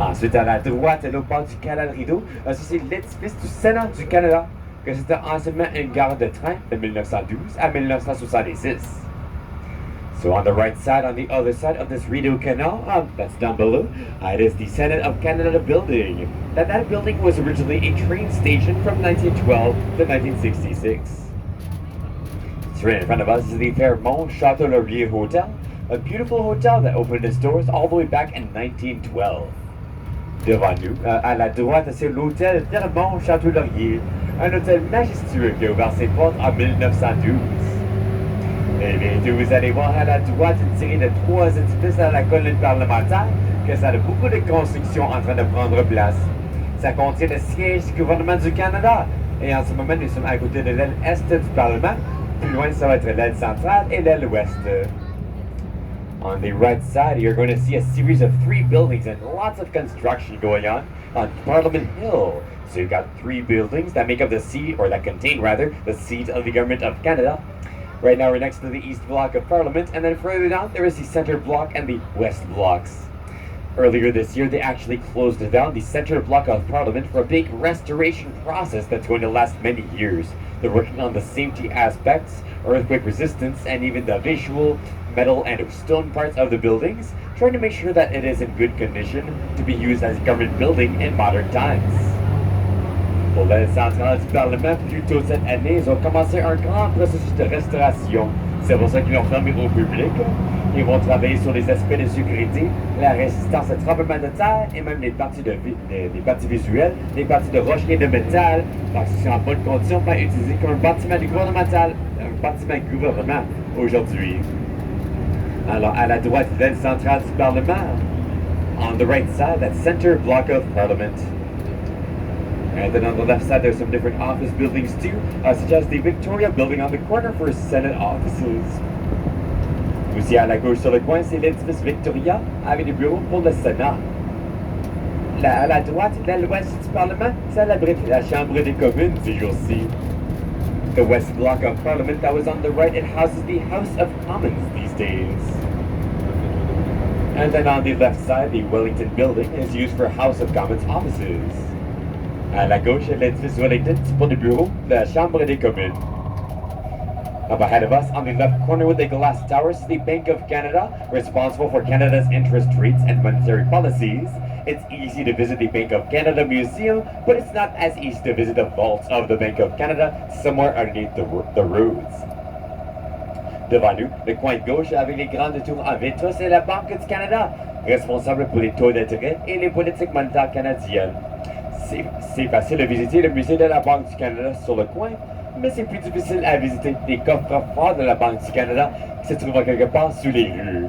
Ensuite, à la droite, l'autre bord du canal Rideau, ça c'est l'édifice du Sénat du Canada, que c'était anciennement une gare de train de 1912 à 1966. So on the right side, on the other side of this Rideau Canal, that's down below, it is the Senate of Canada building. That building was originally a train station from 1912 to 1966. So right in front of us is the Fairmont Chateau Laurier Hotel, a beautiful hotel that opened its doors all the way back in 1912. Devant nous, à la droite, c'est l'hôtel Fairmont Chateau Laurier, un hôtel majestueux qui a ouvert ses portes en 1912. Et bientôt, vous allez voir à la droite une série de 3 édifices à la colline parlementaire, que ça a beaucoup de constructions en train de prendre place. Ça contient le siège du gouvernement du Canada. Et en ce moment, nous sommes à côté de l'aile est du Parlement. Plus loin, ça va être l'aile centrale et l'aile ouest. On the right side, you're going to see a series of 3 buildings and lots of construction going on Parliament Hill. So you've got 3 buildings that make up the seat, or that contain rather, the seat of the Government of Canada. Right now we're next to the East Block of Parliament, and then further down there is the Centre Block and the West Blocks. Earlier this year, they actually closed down the Centre Block of Parliament for a big restoration process that's going to last many years. They're working on the safety aspects, earthquake resistance, and even the visual, metal, and stone parts of the buildings, trying to make sure that it is in good condition to be used as a government building in modern times. Pour l'aile centrale du Parlement, plus tôt cette année, ils ont commencé un grand processus de restauration. C'est pour ça qu'ils l'ont fermé au public. Ils vont travailler sur les aspects de sécurité, la résistance à tremblement de terre et même les parties visuelles, les parties de roche et de métal, parce qu'ils sont en bonne condition pour être utilisés comme un bâtiment gouvernement aujourd'hui. Alors, à la droite de l'aile centrale du Parlement, on the right side, that Centre Block of Parliament. And then on the left side, there's some different office buildings too, such as the Victoria building on the corner for Senate offices. Aussi à la gauche sur le coin, c'est l'édifice Victoria avec des bureaux pour le Sénat. À la droite, l'aile ouest du Parlement, ça abrite la Chambre des communes ces jours-ci. The West Block of Parliament that was on the right, it houses the House of Commons these days. And then on the left side, the Wellington building is used for House of Commons offices. À la gauche, l'édifice Wellington, c'est pour les bureaux de la Chambre des communes. Up ahead of us, on the left corner with the glass towers, is the Bank of Canada, responsible for Canada's interest rates and monetary policies. It's easy to visit the Bank of Canada Museum, but it's not as easy to visit the vaults of the Bank of Canada, somewhere underneath the roads. Devant nous, le coin de gauche avec les grandes tours en vitre, c'est la Banque du Canada, responsable pour les taux d'intérêt et les politiques monétaires canadiennes. C'est facile de visiter le musée de la Banque du Canada sur le coin, mais c'est plus difficile à visiter les coffres forts de la Banque du Canada qui se trouvent quelque part sous les rues.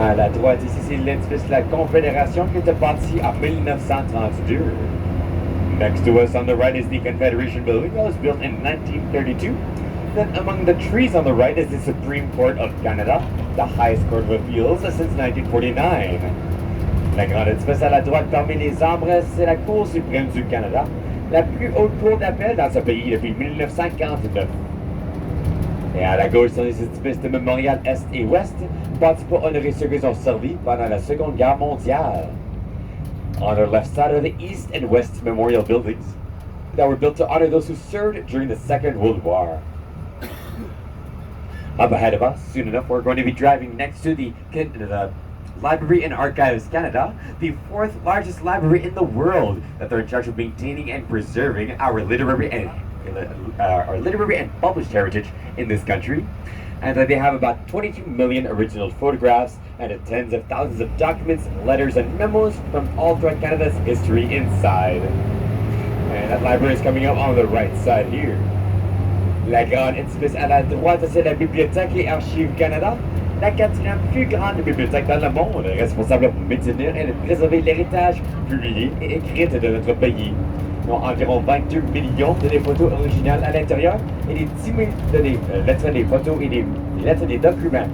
À la droite, ici, c'est l'édifice de la Confédération qui était bâti en 1932. Next to us on the right is the Confederation building that was built in 1932. Then among the trees on the right is the Supreme Court of Canada, the highest court of appeals since 1949. La grande édifice à la droite parmi les arbres, c'est la Cour suprême du Canada, la plus haute cour d'appel dans ce pays depuis 1949. Et à la gauche sont les édifices de mémorial Est et Ouest, bâtis pour honorer ceux qui ont servi pendant la Seconde Guerre mondiale. On our left side are the East and West memorial buildings that were built to honor those who served during the Second World War. Up ahead of us, soon enough, we're going to be driving next to the Library and Archives Canada, the 4th largest library in the world, that they're in charge of maintaining and preserving our literary and published heritage in this country. And they have about 22 million original photographs and tens of thousands of documents, letters, and memos from all throughout Canada's history inside. And that library is coming up on the right side here. La grande édifice à la droite, c'est la Bibliothèque et Archives Canada, la 4e plus grande bibliothèque dans le monde, responsable pour maintenir et préserver l'héritage publié et écrit de notre pays. Ils ont environ 22 millions de photos originales à l'intérieur et des 10 000 lettres des photos et des lettres des documents.